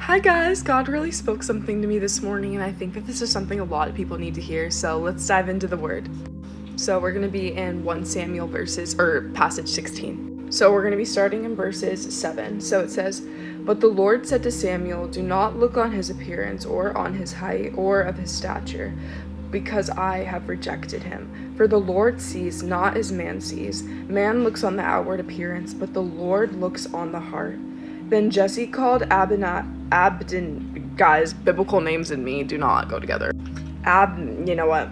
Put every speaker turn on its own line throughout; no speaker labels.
Hi guys, God really spoke something to me this morning, and I think that this is something a lot of people need to hear, so let's dive into the word. So we're going to be in 1 Samuel passage 16. So we're going to be starting in verses 7. So it says, "But the Lord said to Samuel, do not look on his appearance or on his height or of his stature, because I have rejected him. For the Lord sees not as man sees. Man looks on the outward appearance, but the Lord looks on the heart." Then Jesse called guys, biblical names and me do not go together. Abinadab,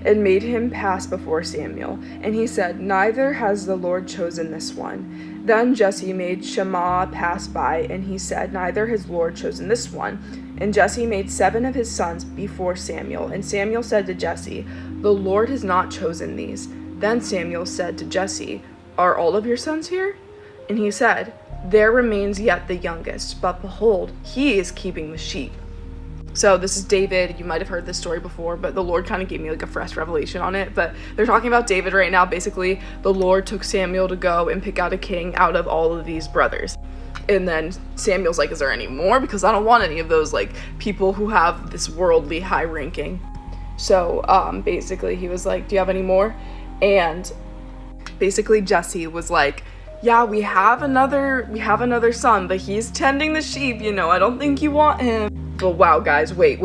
and made him pass before Samuel. And he said, "Neither has the Lord chosen this one." Then Jesse made Shammah pass by, and he said, "Neither has the Lord chosen this one." And Jesse made 7 of his sons before Samuel. And Samuel said to Jesse, "The Lord has not chosen these." Then Samuel said to Jesse, "Are all of your sons here?" And he said, "There remains yet the youngest, but behold, he is keeping the sheep." So this is David. You might have heard this story before, but the Lord kind of gave me like a fresh revelation on it. But they're talking about David right now. Basically, the Lord took Samuel to go and pick out a king out of all of these brothers. And then Samuel's like, "Is there any more? Because I don't want any of those like people who have this worldly high ranking." So basically he was like, "Do you have any more?" And basically Jesse was like, "Yeah, we have another son, but he's tending the sheep, I don't think you want him." But wow, guys, wait.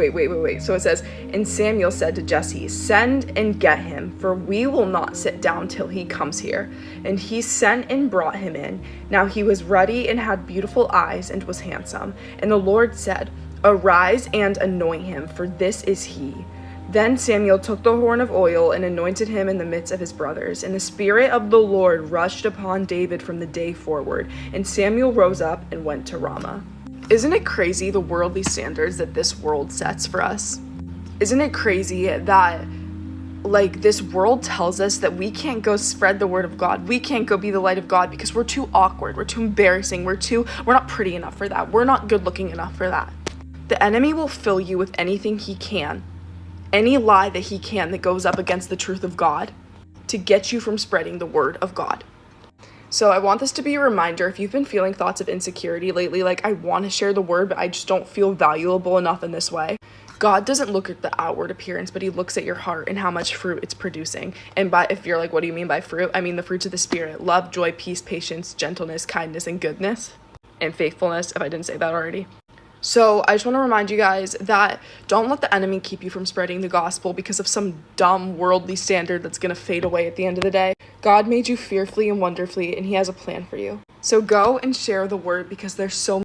So it says, "And Samuel said to Jesse, 'Send and get him, for we will not sit down till he comes here.' And he sent and brought him in. Now he was ruddy and had beautiful eyes and was handsome. And the Lord said, 'Arise and anoint him, for this is he.' Then Samuel took the horn of oil and anointed him in the midst of his brothers. And the Spirit of the Lord rushed upon David from the day forward. And Samuel rose up and went to Ramah." Isn't it crazy the worldly standards that this world sets for us? Isn't it crazy that this world tells us that we can't go spread the word of God. We can't go be the light of God because we're too awkward. We're too embarrassing. We're not pretty enough for that. We're not good looking enough for that. The enemy will fill you with anything he can. Any lie that he can that goes up against the truth of God to get you from spreading the word of God. So I want this to be a reminder, if you've been feeling thoughts of insecurity lately, I want to share the word, but I just don't feel valuable enough in this way. God doesn't look at the outward appearance, but he looks at your heart and how much fruit it's producing. And if you're like, what do you mean by fruit? I mean the fruits of the Spirit: love, joy, peace, patience, gentleness, kindness, and goodness, and faithfulness, if I didn't say that already. So I just want to remind you guys that don't let the enemy keep you from spreading the gospel because of some dumb worldly standard that's going to fade away at the end of the day. God made you fearfully and wonderfully, and he has a plan for you. So go and share the word, because there's so